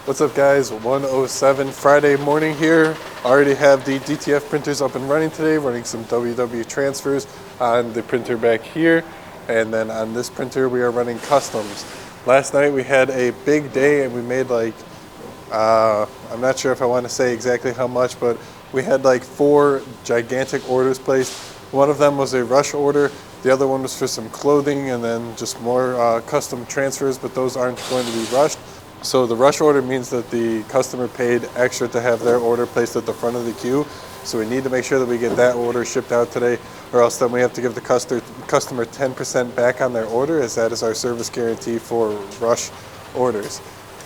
What's up guys, 1:07 Friday morning here. Already have the DTF printers up and running today, running some WW transfers on the printer back here. And then on this printer we are running customs. Last night we had a big day and we made like, I'm not sure if I want to say exactly how much, but we had like 4 gigantic orders placed. One of them was a rush order. The other one was for some clothing and then just more custom transfers, but those aren't going to be rushed. So the rush order means that the customer paid extra to have their order placed at the front of the queue. So we need to make sure that we get that order shipped out today, or else then we have to give the customer 10% back on their order, as that is our service guarantee for rush orders.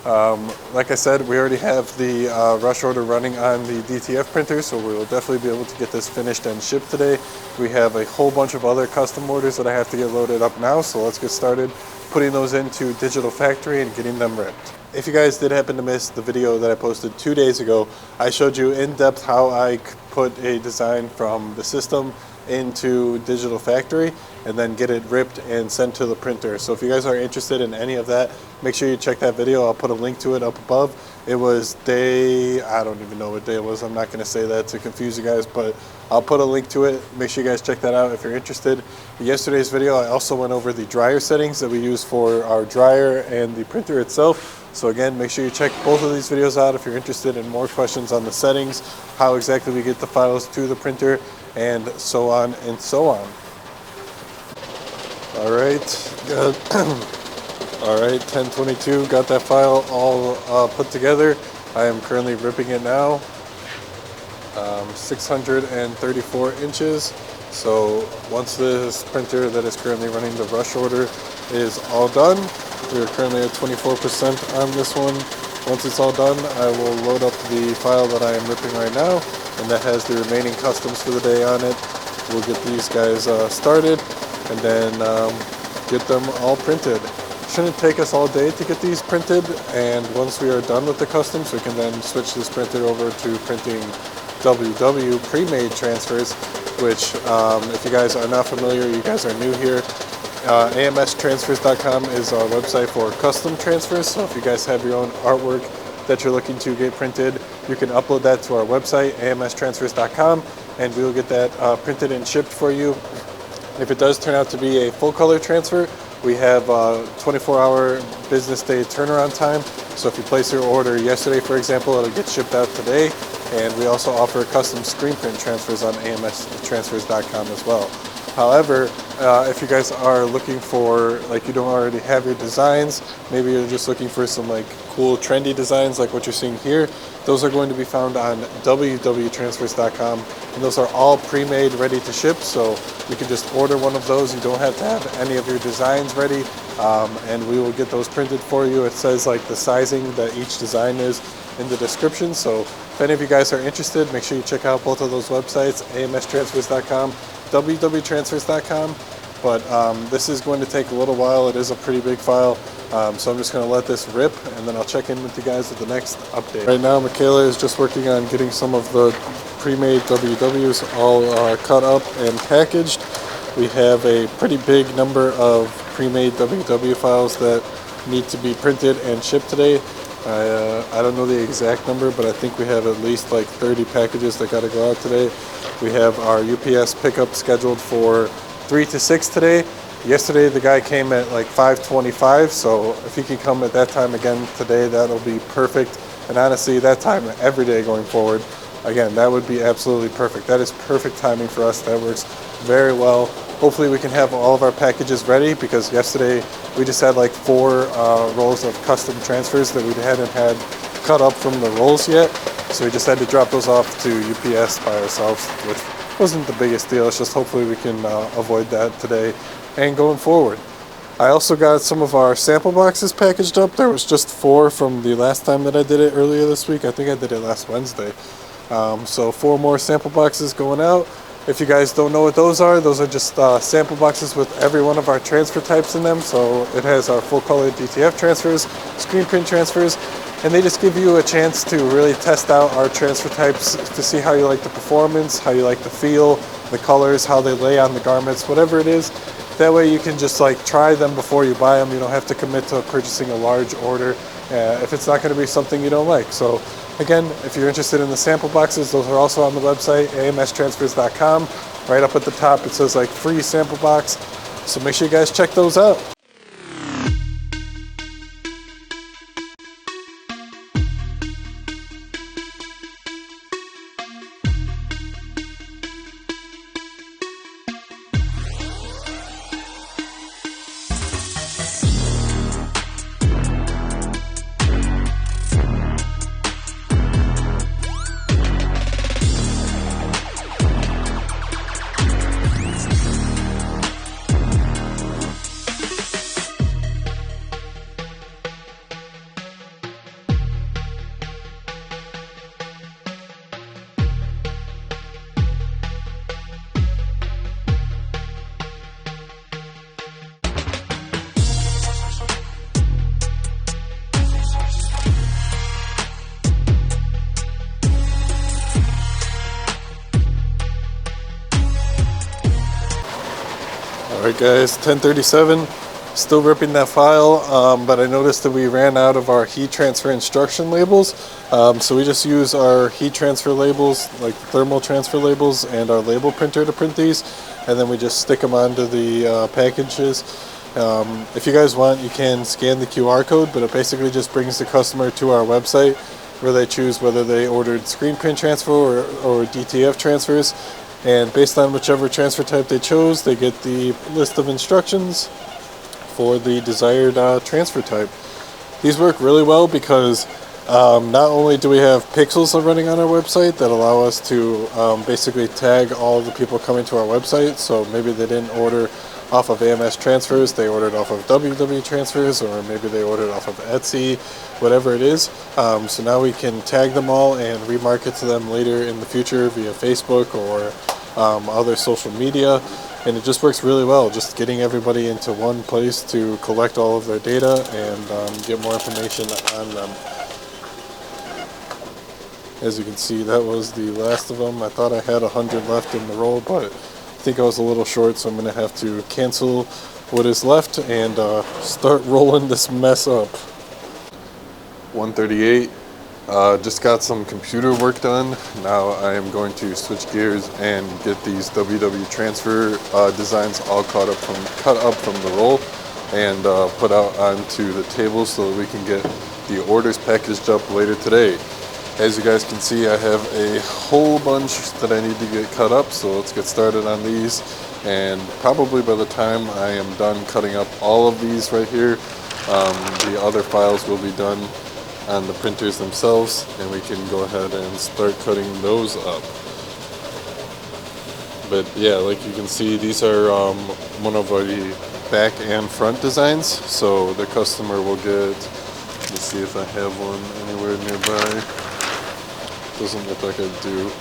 Like I said, we already have the rush order running on the DTF printer, so we will definitely be able to get this finished and shipped today. We have a whole bunch of other custom orders that I have to get loaded up now, so let's get started putting those into Digital Factory and getting them ripped. If you guys did happen to miss the video that I posted 2 days ago, I showed you in depth how I put a design from the system into Digital Factory and then get it ripped and sent to the printer. So if you guys are interested in any of that, make sure you check that video. I'll put a link to it up above. It was I don't even know what day it was. I'm not going to say that to confuse you guys, but I'll put a link to it. Make sure you guys check that out if you're interested. In yesterday's video, I also went over the dryer settings that we use for our dryer and the printer itself. So again, make sure you check both of these videos out if you're interested in more questions on the settings, how exactly we get the files to the printer, and so on and so on. All right, good. All right, 1022, got that file all put together. I am currently ripping it now. 634 inches. So once this printer that is currently running the rush order is all done, we are currently at 24% on this one. Once it's all done, I will load up the file that I am ripping right now, and that has the remaining customs for the day on it. We'll get these guys started and then get them all printed. Shouldn't take us all day to get these printed, and once we are done with the customs, we can then switch this printer over to printing WW pre-made transfers, which if you guys are not familiar, you guys are new here, amstransfers.com is our website for custom transfers. So if you guys have your own artwork that you're looking to get printed, you can upload that to our website, amstransfers.com, and we will get that printed and shipped for you. If it does turn out to be a full color transfer, we have 24-hour business day turnaround time. So if you place your order yesterday, for example, it'll get shipped out today. And we also offer custom screen print transfers on amstransfers.com as well. However, if you guys are looking for, like, you don't already have your designs, maybe you're just looking for some like cool trendy designs like what you're seeing here, those are going to be found on www.transfers.com, and those are all pre-made, ready to ship. So you can just order one of those. You don't have to have any of your designs ready, and we will get those printed for you. It says like the sizing that each design is in the description. So if any of you guys are interested, make sure you check out both of those websites, amstransfers.com, www.transfers.com. But this is going to take a little while. It is a pretty big file, so I'm just going to let this rip, and then I'll check in with you guys at the next update. Right now, Michaela is just working on getting some of the pre-made WWs all cut up and packaged. We have a pretty big number of pre-made WW files that need to be printed and shipped today. I don't know the exact number, but I think we have at least like 30 packages that got to go out today. We have our UPS pickup scheduled for 3 to 6 today. Yesterday the guy came at like 5:25, so if he can come at that time again today, that'll be perfect. And honestly, that time every day going forward, again, that would be absolutely perfect. That is perfect timing for us. That works very well. Hopefully we can have all of our packages ready, because yesterday we just had like 4 rolls of custom transfers that we hadn't had cut up from the rolls yet. So we just had to drop those off to UPS by ourselves, which wasn't the biggest deal. It's just hopefully we can avoid that today and going forward. I also got some of our sample boxes packaged up. There was just 4 from the last time that I did it earlier this week. I think I did it last Wednesday. So 4 more sample boxes going out. If you guys don't know what those are just sample boxes with every one of our transfer types in them. So it has our full color DTF transfers, screen print transfers, and they just give you a chance to really test out our transfer types to see how you like the performance, how you like the feel, the colors, how they lay on the garments, whatever it is. That way you can just like try them before you buy them. You don't have to commit to purchasing a large order if it's not going to be something you don't like. So again, if you're interested in the sample boxes, those are also on the website, amstransfers.com. Right up at the top, it says like free sample box. So make sure you guys check those out. Alright guys, 10:37, still ripping that file, but I noticed that we ran out of our heat transfer instruction labels, so we just use our heat transfer labels, like thermal transfer labels, and our label printer to print these, and then we just stick them onto the packages. If you guys want, you can scan the QR code, but it basically just brings the customer to our website where they choose whether they ordered screen print transfer or DTF transfers. And based on whichever transfer type they chose, they get the list of instructions for the desired transfer type. These work really well because not only do we have pixels running on our website that allow us to basically tag all of the people coming to our website, so maybe they didn't order off of AMS Transfers, they ordered off of WW Transfers, or maybe they ordered off of Etsy, whatever it is. So now we can tag them all and remarket to them later in the future via Facebook or other social media, and it just works really well, just getting everybody into one place to collect all of their data and get more information on them. As you can see, that was the last of them. I thought I had 100 left in the roll, but I think I was a little short, so I'm going to have to cancel what is left and start rolling this mess up. 1:38. Just got some computer work done. Now I am going to switch gears and get these WW transfer designs all cut up from the roll and put out onto the table so that we can get the orders packaged up later today. As you guys can see, I have a whole bunch that I need to get cut up, so let's get started on these. And probably by the time I am done cutting up all of these right here, the other files will be done on the printers themselves, and we can go ahead and start cutting those up. But yeah, like you can see, these are one of the back and front designs, so the customer will get, let's see if I have one anywhere nearby. Doesn't look like I do,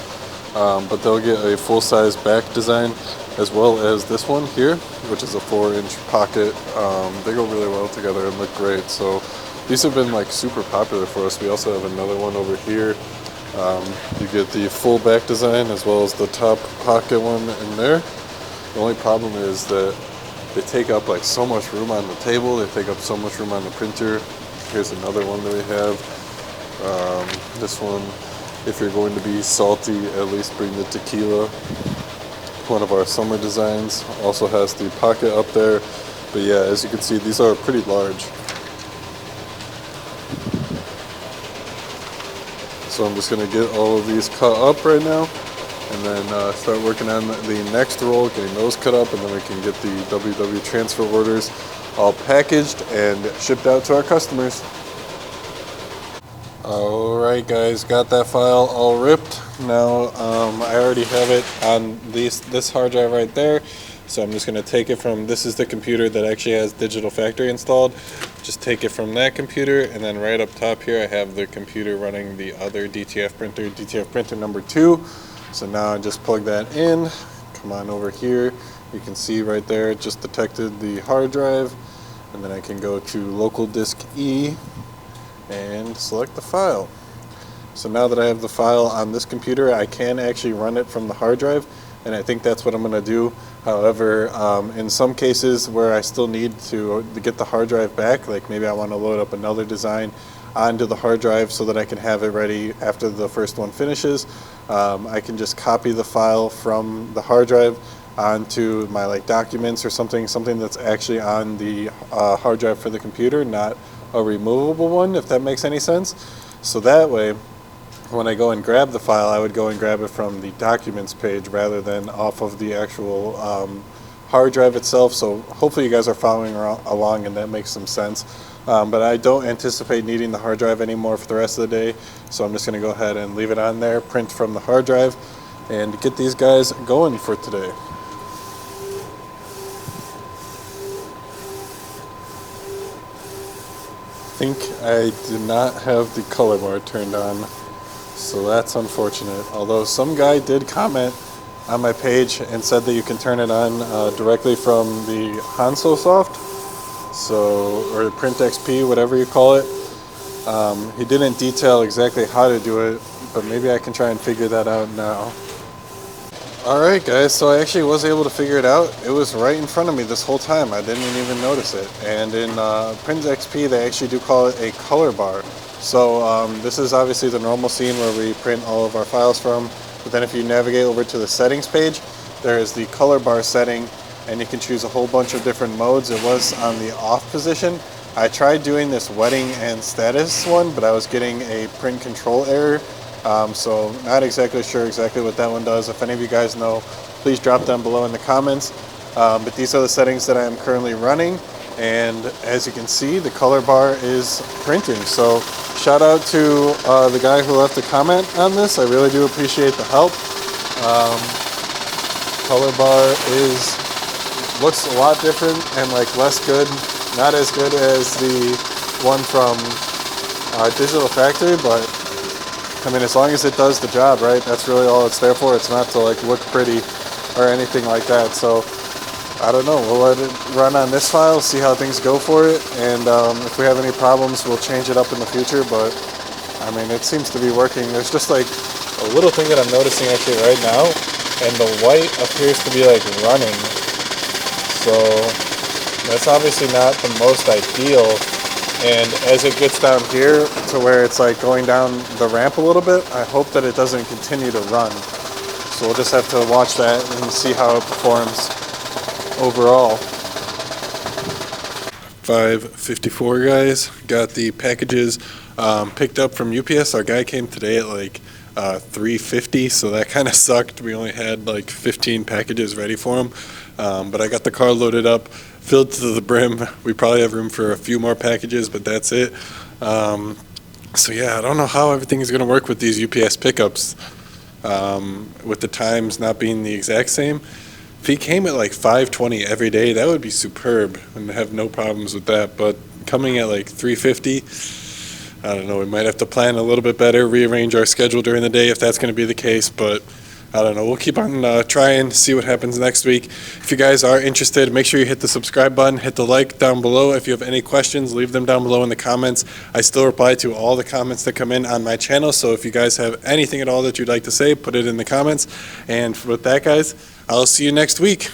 but they'll get a full-size back design as well as this one here, which is a 4-inch pocket. They go really well together and look great, so these have been like super popular for us. We also have another one over here. You get the full back design as well as the top pocket one in there. The only problem is that they take up like so much room on the table, they take up so much room on the printer. Here's another one that we have. This one, if you're going to be salty, at least bring the tequila. One of our summer designs also has the pocket up there. But yeah, as you can see, these are pretty large. So I'm just going to get all of these cut up right now and then start working on the next roll, getting those cut up, and then we can get the WW transfer orders all packaged and shipped out to our customers. Alright guys, got that file all ripped. Now I already have it on this hard drive right there, so I'm just going to take it from, this is the computer that actually has Digital Factory installed. Just take it from that computer, and then right up top here I have the computer running the other DTF printer number 2. So now I just plug that in, come on over here, you can see right there it just detected the hard drive, and then I can go to local disk E and select the file. So now that I have the file on this computer, I can actually run it from the hard drive, and I think that's what I'm going to do. However, in some cases where I still need to get the hard drive back, like maybe I want to load up another design, onto the hard drive so that I can have it ready after the first one finishes. I can just copy the file from the hard drive onto my like documents or something that's actually on the hard drive for the computer, not a removable one, if that makes any sense. So that way, when I go and grab the file, I would go and grab it from the documents page rather than off of the actual hard drive itself. So hopefully you guys are following along and that makes some sense. But I don't anticipate needing the hard drive anymore for the rest of the day, so I'm just going to go ahead and leave it on there, print from the hard drive, and get these guys going for today. I think I did not have the color bar turned on, so that's unfortunate. Although some guy did comment on my page and said that you can turn it on directly from the Hanso Soft, so, or Print XP, whatever you call it. He didn't detail exactly how to do it, but maybe I can try and figure that out now. Alright guys, so I actually was able to figure it out. It was right in front of me this whole time. I didn't even notice it. And in Print XP, they actually do call it a color bar. So this is obviously the normal scene where we print all of our files from. But then if you navigate over to the settings page, there is the color bar setting, and you can choose a whole bunch of different modes. It was on the off position. I tried doing this wedding and status one, but I was getting a print control error. So not exactly sure exactly what that one does. If any of you guys know, please drop down below in the comments. But these are the settings that I am currently running, and as you can see, the color bar is printing. So shout out to the guy who left a comment on this. I really do appreciate the help. Color bar looks a lot different and like less good, not as good as the one from Digital Factory, but I mean, as long as it does the job, right? That's really all it's there for. It's not to like look pretty or anything like that. So I don't know. We'll let it run on this file, see how things go for it, and if we have any problems, we'll change it up in the future. But I mean, it seems to be working. There's just like a little thing that I'm noticing actually right now, and the white appears to be like running. So that's obviously not the most ideal. And as it gets down here to where it's like going down the ramp a little bit, I hope that it doesn't continue to run. So we'll just have to watch that and see how it performs overall. 5:54 guys, got the packages picked up from UPS. Our guy came today at like 3:50, so that kind of sucked. We only had like 15 packages ready for him, but I got the car loaded up, filled to the brim. We probably have room for a few more packages, but that's it. So yeah, I don't know how everything is going to work with these UPS pickups, with the times not being the exact same. If he came at like 5:20 every day, that would be superb and have no problems with that. But coming at like 3:50, I don't know, we might have to plan a little bit better, rearrange our schedule during the day if that's going to be the case, but I don't know. We'll keep on trying to see what happens next week. If you guys are interested, make sure you hit the subscribe button, hit the like down below. If you have any questions, leave them down below in the comments. I still reply to all the comments that come in on my channel, so if you guys have anything at all that you'd like to say, put it in the comments. And with that, guys, I'll see you next week.